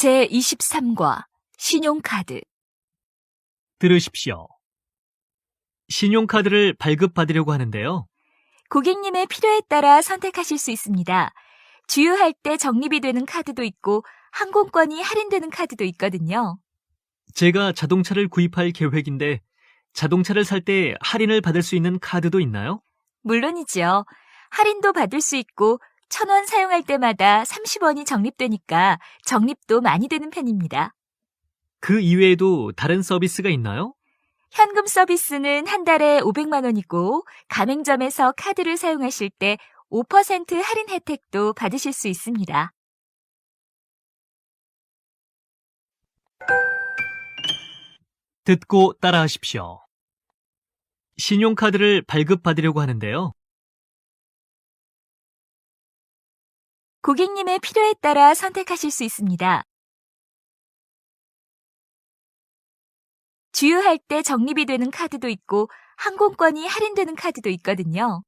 제23과 신용카드. 들으십시오. 신용카드를 발급받으려고 하는데요. 고객님의 필요에 따라 선택하실 수 있습니다. 주유할 때 적립이 되는 카드도 있고 항공권이 할인되는 카드도 있거든요. 제가 자동차를 구입할 계획인데 자동차를 살 때 할인을 받을 수 있는 카드도 있나요? 물론이죠. 할인도 받을 수 있고 1,000원 사용할 때마다 30원이 적립되니까 적립도 많이 되는 편입니다. 그 이외에도 다른 서비스가 있나요? 현금 서비스는 한 달에 500만 원이고 가맹점에서 카드를 사용하실 때 5% 할인 혜택도 받으실 수 있습니다. 듣고 따라하십시오. 신용카드를 발급받으려고 하는데요. 고객님의 필요에 따라 선택하실 수 있습니다. 주유할 때 적립이 되는 카드도 있고 항공권이 할인되는 카드도 있거든요.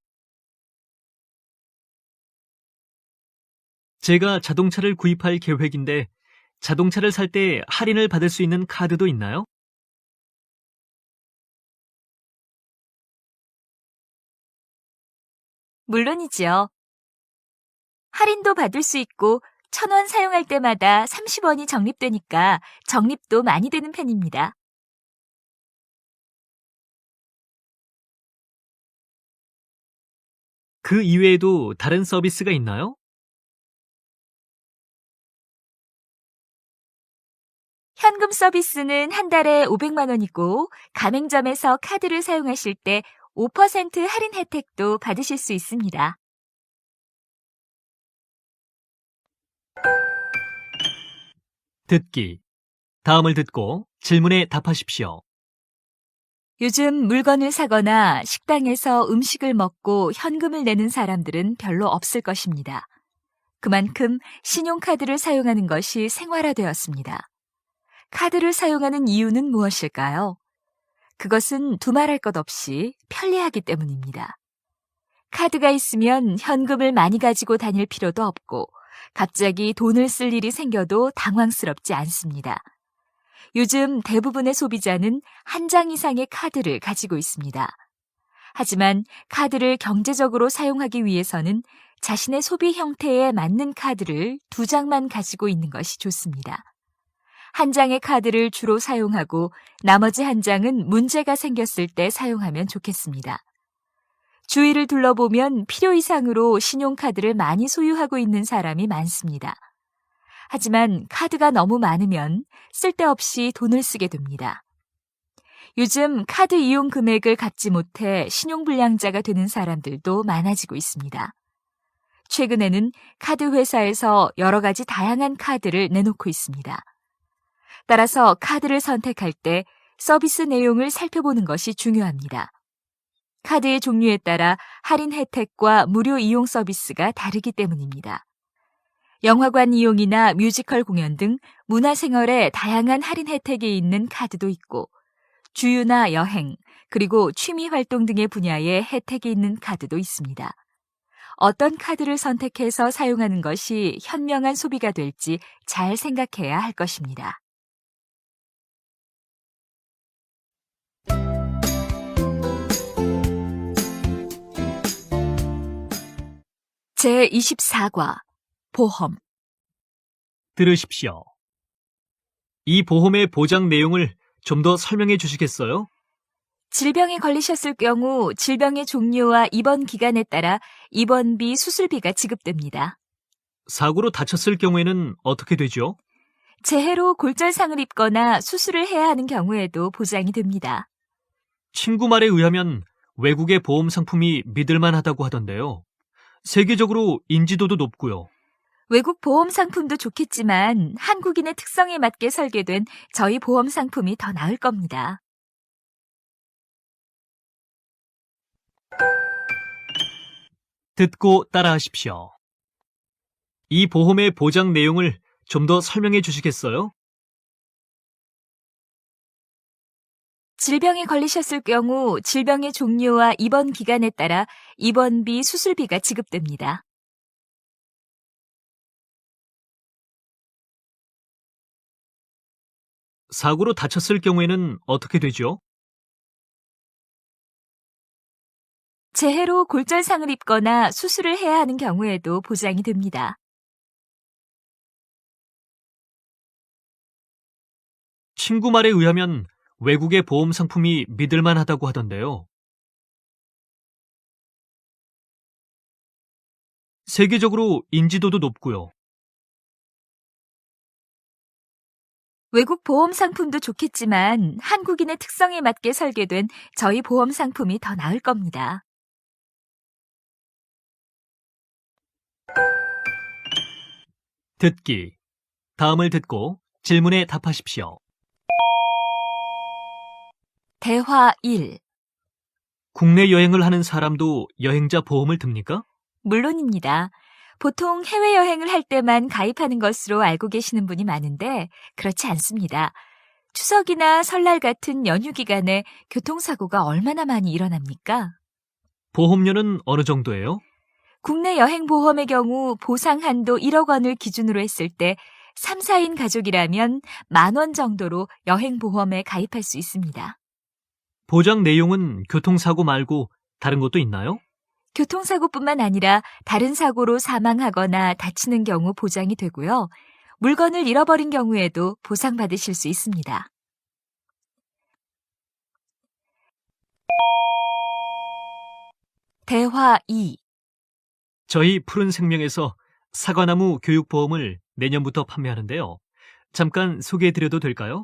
제가 자동차를 구입할 계획인데 자동차를 살 때 할인을 받을 수 있는 카드도 있나요? 물론이죠. 할인도 받을 수 있고 1,000원 사용할 때마다 30원이 적립되니까 적립도 많이 되는 편입니다. 그 이외에도 다른 서비스가 있나요? 현금 서비스는 한 달에 500만 원이고 가맹점에서 카드를 사용하실 때 5% 할인 혜택도 받으실 수 있습니다. 듣기. 다음을 듣고 질문에 답하십시오. 요즘 물건을 사거나 식당에서 음식을 먹고 현금을 내는 사람들은 별로 없을 것입니다. 그만큼 신용카드를 사용하는 것이 생활화되었습니다. 카드를 사용하는 이유는 무엇일까요? 그것은 두말할 것 없이 편리하기 때문입니다. 카드가 있으면 현금을 많이 가지고 다닐 필요도 없고 갑자기 돈을 쓸 일이 생겨도 당황스럽지 않습니다. 요즘 대부분의 소비자는 한 장 이상의 카드를 가지고 있습니다. 하지만 카드를 경제적으로 사용하기 위해서는 자신의 소비 형태에 맞는 카드를 2장만 가지고 있는 것이 좋습니다. 한 장의 카드를 주로 사용하고 나머지 한 장은 문제가 생겼을 때 사용하면 좋겠습니다. 주위를 둘러보면 필요 이상으로 신용카드를 많이 소유하고 있는 사람이 많습니다. 하지만 카드가 너무 많으면 쓸데없이 돈을 쓰게 됩니다. 요즘 카드 이용 금액을 갚지 못해 신용불량자가 되는 사람들도 많아지고 있습니다. 최근에는 카드 회사에서 여러 가지 다양한 카드를 내놓고 있습니다. 따라서 카드를 선택할 때 서비스 내용을 살펴보는 것이 중요합니다. 카드의 종류에 따라 할인 혜택과 무료 이용 서비스가 다르기 때문입니다. 영화관 이용이나 뮤지컬 공연 등 문화생활에 다양한 할인 혜택이 있는 카드도 있고 주유나 여행, 그리고 취미 활동 등의 분야에 혜택이 있는 카드도 있습니다. 어떤 카드를 선택해서 사용하는 것이 현명한 소비가 될지 잘 생각해야 할 것입니다. 제24과 보험. 들으십시오. 이 보험의 보장 내용을 좀 더 설명해 주시겠어요? 질병에 걸리셨을 경우 질병의 종류와 입원 기간에 따라 입원비, 수술비가 지급됩니다. 사고로 다쳤을 경우에는 어떻게 되죠? 재해로 골절상을 입거나 수술을 해야 하는 경우에도 보장이 됩니다. 친구 말에 의하면 외국의 보험 상품이 믿을만하다고 하던데요. 세계적으로 인지도도 높고요. 외국 보험 상품도 좋겠지만 한국인의 특성에 맞게 설계된 저희 보험 상품이 더 나을 겁니다. 듣고 따라하십시오. 이 보험의 보장 내용을 좀 더 설명해 주시겠어요? 질병에 걸리셨을 경우 질병의 종류와 입원 기간에 따라 입원비, 수술비가 지급됩니다. 사고로 다쳤을 경우에는 어떻게 되죠? 재해로 골절상을 입거나 수술을 해야 하는 경우에도 보장이 됩니다. 친구 말에 의하면 외국의 보험 상품이 믿을만하다고 하던데요. 세계적으로 인지도도 높고요. 외국 보험 상품도 좋겠지만 한국인의 특성에 맞게 설계된 저희 보험 상품이 더 나을 겁니다. 듣기. 다음을 듣고 질문에 답하십시오. 대화 1. 국내 여행을 하는 사람도 여행자 보험을 듭니까? 물론입니다. 보통 해외여행을 할 때만 가입하는 것으로 알고 계시는 분이 많은데 그렇지 않습니다. 추석이나 설날 같은 연휴 기간에 교통사고가 얼마나 많이 일어납니까? 보험료는 어느 정도예요? 국내 여행 보험의 경우 보상 한도 1억 원을 기준으로 했을 때 3, 4인 가족이라면 10,000원 정도로 여행 보험에 가입할 수 있습니다. 보장 내용은 교통사고 말고 다른 것도 있나요? 교통사고뿐만 아니라 다른 사고로 사망하거나 다치는 경우 보장이 되고요. 물건을 잃어버린 경우에도 보상받으실 수 있습니다. 대화 2. 저희 푸른 생명에서 사과나무 교육보험을 내년부터 판매하는데요. 잠깐 소개해드려도 될까요?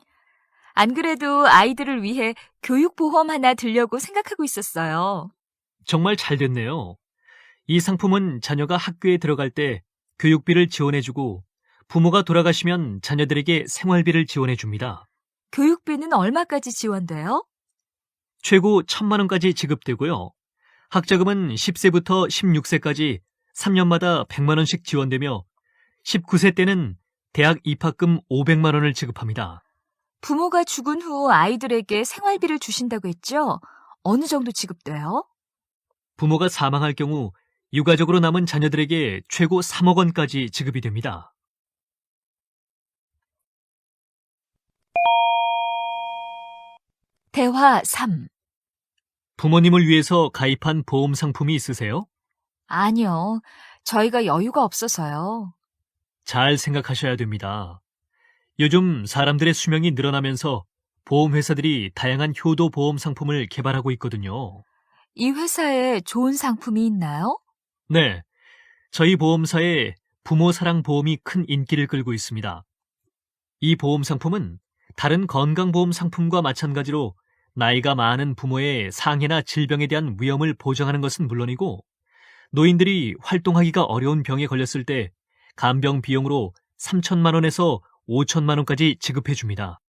안 그래도 아이들을 위해 교육보험 하나 들려고 생각하고 있었어요. 정말 잘 됐네요. 이 상품은 자녀가 학교에 들어갈 때 교육비를 지원해주고 부모가 돌아가시면 자녀들에게 생활비를 지원해줍니다. 교육비는 얼마까지 지원돼요? 최고 1,000만 원까지 지급되고요. 학자금은 10세부터 16세까지 3년마다 100만 원씩 지원되며 19세 때는 대학 입학금 500만 원을 지급합니다. 부모가 죽은 후 아이들에게 생활비를 주신다고 했죠? 어느 정도 지급돼요? 부모가 사망할 경우 유가족으로 남은 자녀들에게 최고 3억 원까지 지급이 됩니다. 대화 3. 부모님을 위해서 가입한 보험 상품이 있으세요? 아니요. 저희가 여유가 없어서요. 잘 생각하셔야 됩니다. 요즘 사람들의 수명이 늘어나면서 보험회사들이 다양한 효도 보험 상품을 개발하고 있거든요. 이 회사에 좋은 상품이 있나요? 네, 저희 보험사에 부모 사랑 보험이 큰 인기를 끌고 있습니다. 이 보험 상품은 다른 건강보험 상품과 마찬가지로 나이가 많은 부모의 상해나 질병에 대한 위험을 보장하는 것은 물론이고 노인들이 활동하기가 어려운 병에 걸렸을 때 간병 비용으로 3,000만 원에서 5,000만 원까지 지급해 줍니다.